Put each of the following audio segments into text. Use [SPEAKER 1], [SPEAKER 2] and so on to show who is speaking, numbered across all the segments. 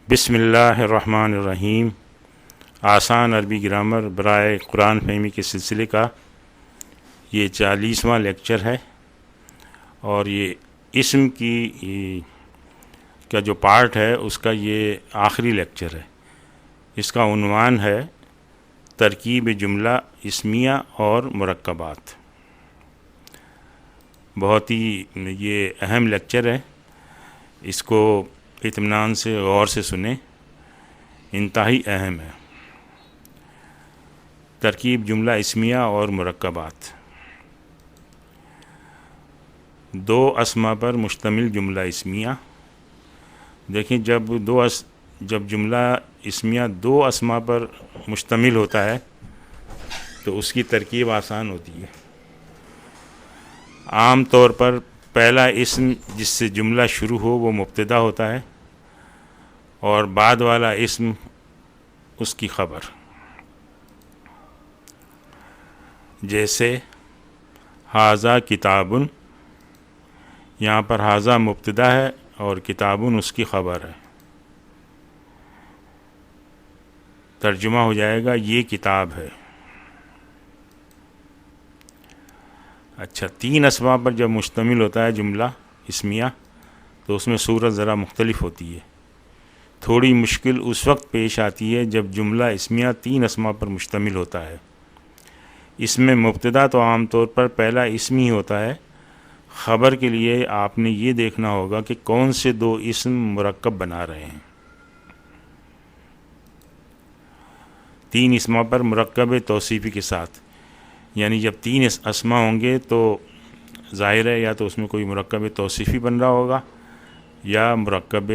[SPEAKER 1] بسم اللہ الرحمن الرحیم۔ آسان عربی گرامر برائے قرآن فہمی کے سلسلے کا یہ 40واں لیکچر ہے، اور یہ اسم کا جو پارٹ ہے اس کا یہ آخری لیکچر ہے۔ اس کا عنوان ہے ترکیب جملہ اسمیہ اور مرکبات۔ بہت ہی یہ اہم لیکچر ہے، اس کو اطمینان سے غور سے سنیں، انتہائی اہم ہے۔ ترکیب جملہ اسمیہ اور مرکبات۔ دو اسما پر مشتمل جملہ اسمیہ۔ دیکھیں، جب جملہ اسمیہ دو اسما پر مشتمل ہوتا ہے تو اس کی ترکیب آسان ہوتی ہے۔ عام طور پر پہلا اسم جس سے جملہ شروع ہو وہ مبتدا ہوتا ہے، اور بعد والا اسم اس کی خبر۔ جیسے ھذا کتابٌ، یہاں پر ھذا مبتدا ہے اور کتابٌ اس کی خبر ہے۔ ترجمہ ہو جائے گا یہ کتاب ہے۔ اچھا، تین اسما پر جب مشتمل ہوتا ہے جملہ اسمیہ تو اس میں صورت ذرا مختلف ہوتی ہے۔ تھوڑی مشکل اس وقت پیش آتی ہے جب جملہ اسمیہ تین اسما پر مشتمل ہوتا ہے۔ اس میں مبتدا تو عام طور پر پہلا اسم ہی ہوتا ہے۔ خبر کے لیے آپ نے یہ دیکھنا ہوگا کہ کون سے دو اسم مرکب بنا رہے ہیں۔ تین اسما پر مرکب توصیفی کے ساتھ، یعنی جب تین اسما ہوں گے تو ظاہر ہے یا تو اس میں کوئی مرکب توصیفی بن رہا ہوگا یا مرکب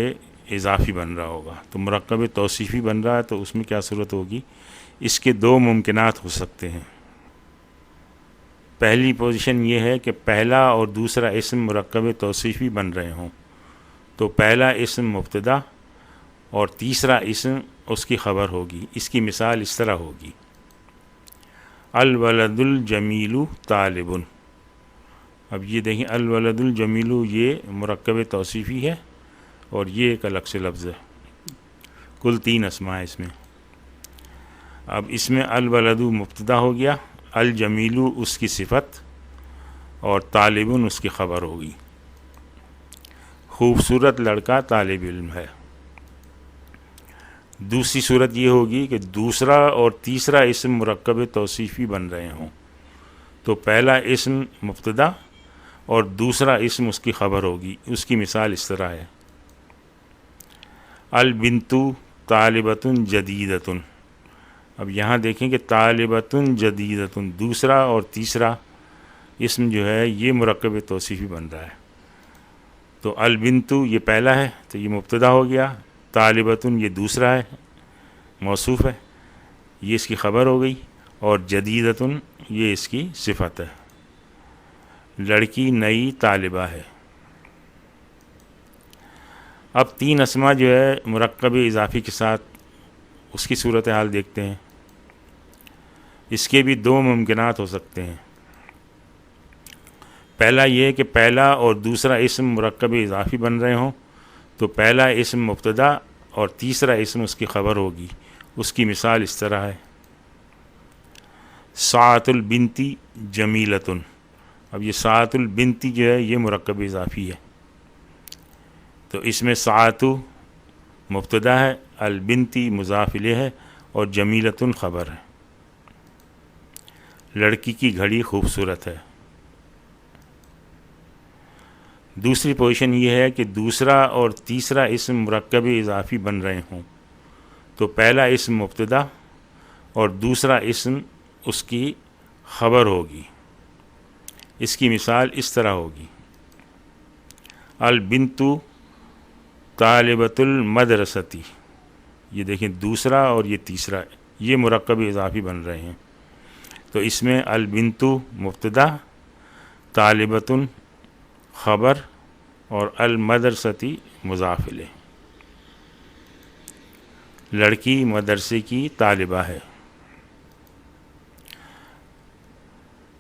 [SPEAKER 1] اضافی بن رہا ہوگا۔ تو مرکب توصیفی بن رہا ہے تو اس میں کیا صورت ہوگی؟ اس کے دو ممکنات ہو سکتے ہیں۔ پہلی پوزیشن یہ ہے کہ پہلا اور دوسرا اسم مرکب توصیفی بن رہے ہوں، تو پہلا اسم مبتدا اور تیسرا اسم اس کی خبر ہوگی۔ اس کی مثال اس طرح ہوگی: الولد الجمیل طالب۔ اب یہ دیکھیں، الولد الجمیل یہ مرکب توصیفی ہے اور یہ ایک الگ سے لفظ ہے۔ کل تین اسماء ہے اس میں۔ اب اس میں الولد مبتدا ہو گیا، الجمیل اس کی صفت اور طالب اس کی خبر ہوگی۔ خوبصورت لڑکا طالب علم ہے۔ دوسری صورت یہ ہوگی کہ دوسرا اور تیسرا اسم مرکب توصیفی بن رہے ہوں، تو پہلا اسم مبتدا اور دوسرا اسم اس کی خبر ہوگی۔ اس کی مثال اس طرح ہے: البنت طالبۃ جدیدۃ۔ اب یہاں دیکھیں کہ طالبۃ جدیدۃ دوسرا اور تیسرا اسم جو ہے یہ مرکب توصیفی بن رہا ہے۔ تو البنت یہ پہلا ہے تو یہ مبتدا ہو گیا، طالبۃ یہ دوسرا ہے، موصوف ہے، یہ اس کی خبر ہو گئی، اور جدیدۃ یہ اس کی صفت ہے۔ لڑکی نئی طالبہ ہے۔ اب تین اسما جو ہے مرکب اضافی کے ساتھ اس کی صورتحال دیکھتے ہیں۔ اس کے بھی دو ممکنات ہو سکتے ہیں۔ پہلا یہ کہ پہلا اور دوسرا اسم مرکب اضافی بن رہے ہوں، تو پہلا اسم مبتدا اور تیسرا اسم اس کی خبر ہوگی۔ اس کی مثال اس طرح ہے: ساعۃ البنت جمیلۃ۔ اب یہ ساعۃ البنت جو ہے یہ مرکب اضافی ہے، تو اس میں ساعۃ مبتدا ہے، البنت مضاف الیہ ہے اور جمیلۃ خبر ہے۔ لڑکی کی گھڑی خوبصورت ہے۔ دوسری پوزیشن یہ ہے کہ دوسرا اور تیسرا اسم مرکب اضافی بن رہے ہوں، تو پہلا اسم مبتدا اور دوسرا اسم اس کی خبر ہوگی۔ اس کی مثال اس طرح ہوگی: البنت طالبۃ المدرسۃ۔ یہ دیکھیں، دوسرا اور یہ تیسرا یہ مرکب اضافی بن رہے ہیں، تو اس میں البنت مبتدا، طالبۃ خبر اور المدرسۃ مضاف الیہ۔ لڑکی مدرسے کی طالبہ ہے۔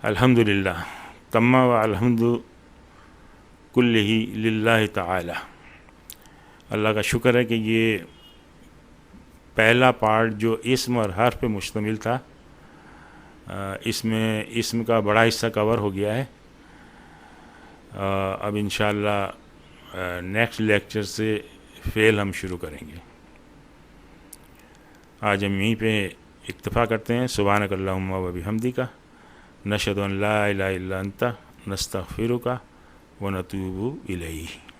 [SPEAKER 1] الحمدللہ، تم والحمد کلہ للہ تعالی۔ اللہ کا شکر ہے کہ یہ پہلا پارٹ جو اسم اور حرف پہ مشتمل تھا، اس میں اسم کا بڑا حصہ کور ہو گیا ہے. اب انشاءاللہ نیکسٹ لیکچر سے فعل ہم شروع کریں گے. آج ہم یہیں پہ اکتفا کرتے ہیں. سبحانک اللہم و بحمدک، نشہد ان لا الہ الا انت، نستغفرک و نتوب الیہ.